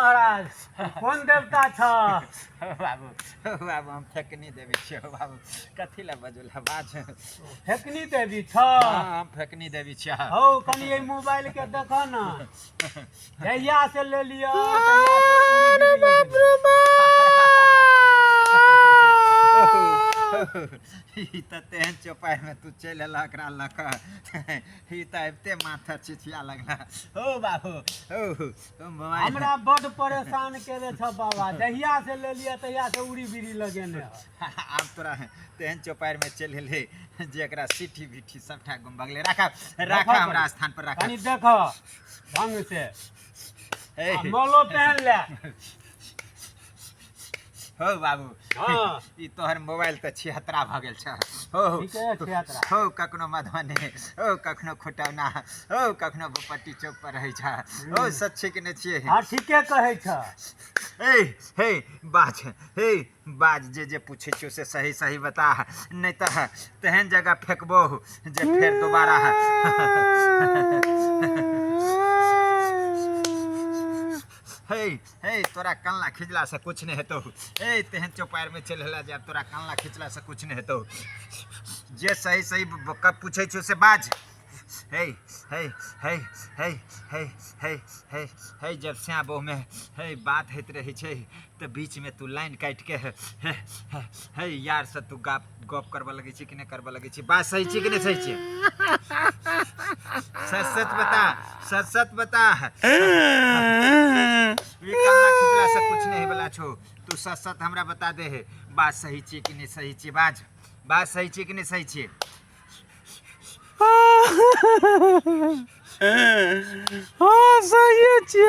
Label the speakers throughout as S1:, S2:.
S1: महाराज कौन देवता छ
S2: बाबू बाबू हम फेकनी देवी छियै बाबू कथी ला बजल बाज
S1: फेकनी देवी छ
S2: हम फेकनी देवी छियै
S1: हौ कनी ए मोबाइल के देखो ना जहिया से ले लियो तहिया
S2: ई त तेहन चौपाई में तू चल एला एकरा लक ई त एते माथा चिचिया लगला हो बाबू हो मोबाइल
S1: हमरा बड़ परेशान केले छ बाबा जहिया से ले लिया तहिया से उड़ी बिड़ी लगेने
S2: आब तोरा तेहन चौपाई में चल एले जेकरा सिटी बिठी सबटा गुम भगले राखा हमरा स्थान पर राखा
S1: कनी देखो ढंग से मोलो पहन ले
S2: हो बाबू
S1: हां
S2: ई तोहर मोबाइल त छिहत्तरा भ गेल छ हो
S1: ठीक है छिहत्तरा
S2: हो कखनो मधुबनी हो कखनो खुटौना हो कखनो भोपट्टी चौक पर रहै छ हो सच्चे के ने छिए
S1: हां ठीके कहै छ
S2: हे बाज जे पूछे छियो से सही सही बता नहीं त तेहन जगह फेकबो जे फिर दोबारा हे तोरा कल्ला खिचला से कुछ नहीं हेतो तेहन चौपार में चल हला जब तोरा कल्ला खिचला से कुछ नहीं हेतो जे सही सही कब पूछे छो से बाज हे हे हे हे हे हे हे हे जब स्या बहु में हे बात होत रही छे तो बीच में तू लाइन काट के हे यार से तू गप करबा लगे छी कि नहीं करबा लगे छी बात सही छी कि नहीं सही छी सच सच बता ये कल्ला खिचला से कुछ नहीं बोला छो तू सच सच हमरा बता दे है बात सही छी कि नहीं सही छी बात सही छी कि नहीं सही छी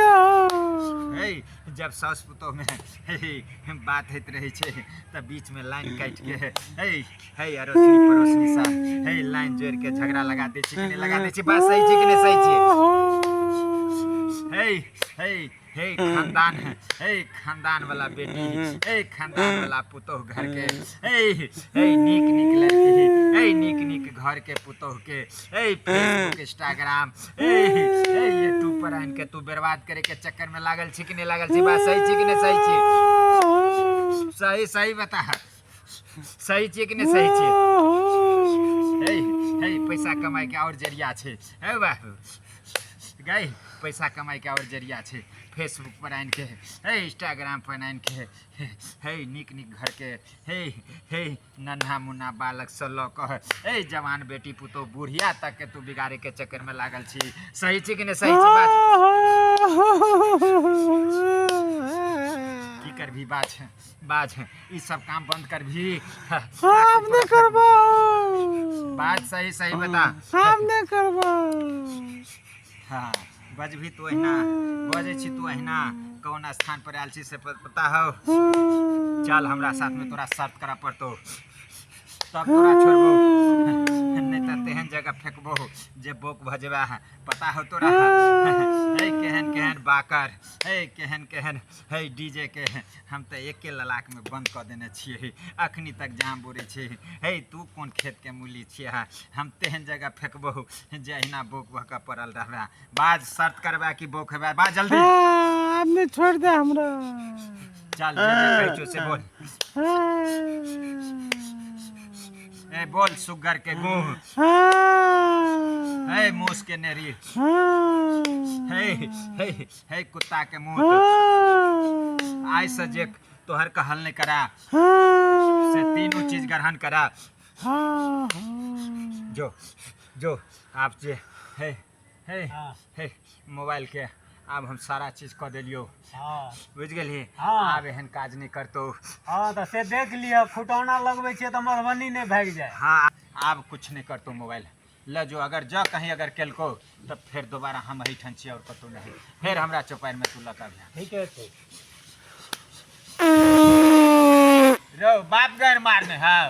S2: सही जब सास पुतोह में बात होत रही छे त बीच में लाइन काट के अड़ोसनी पड़ोसनी सा लाइन जोड़ के झगड़ा लगा दे छी कि नहीं लगा दे छी बात सही छी कि नहीं सही छी खानदान वाला बेटी खानदान वाला पुतोह घर के नीक लड़की नीक घर के पुतोह के फेसबुक इंस्टाग्राम यूट्यूब पर आन के तू बर्बाद करे के चक्कर में लागल छी कि नहीं लागल छी बात सही छी कि नहीं सही छी सही बता सही छी कि नहीं सही छी पैसा कमाई के और जरिया छे बाबू गई पैसा कमाई के और जरिया छे फेसबुक पर आन के इंस्टाग्राम पर आन के नीक घर के नन्हा मुन्ना बालक से ल कह जवान बेटी पुतो बुढ़िया तक के तू बिगाड़े के चक्कर में लागल छी सही छी कि नहीं सही छी की करभी बाज ई सब काम बंद कर भी
S1: हम नहीं करबो
S2: बात सही बता
S1: हम नहीं करबो
S2: हाँ बज भी तू अहिना बजे छी तू अहिना कौन स्थान पर आयल छी से पता हो चल हमरा साथ में तोरा शर्त करा पड़तो तब तोरा छोड़बो नहीं त तेहन जगह फेंकबो जे बोक भजवा पता हो तोरा केहन बाकर केहन डीजे के हम त एके ललाक में बंद कर देने छिए अखनी तक जाम बोरे छे तू कौन खेत के मूली छिए हम तेहन जगह फेंकबो जे अहिना बोक भका पड़ल रहबा बाज शर्त करबा कि बोक हेबा बाज जल्दी
S1: आपने छोड़ दे हमरा
S2: चल जे कहै छो से बोल बोल सुगर के मुंह मूस के नेरी कुत्ता के मुंह आई से जे तोहर कहल नहीं करा से तीनों चीज ग्रहण करा जो आप जे मोबाइल के अब हम सारा चीज कह दिलियो बुझ गेली आब एहन काज नहीं करतो
S1: तो से देख लियो फुटौना लगबे छे तो मधुबनी नहीं भाग जाए
S2: हाँ आब कुछ नहीं करतो मोबाइल ल जो अगर जा कहीं अगर केलको तब फिर दोबारा हम ही ठन छिए और कतो नहीं फिर हमरा चौपाई में तू लगा
S1: ठीक है
S2: रो बाप गैर मारने हाँ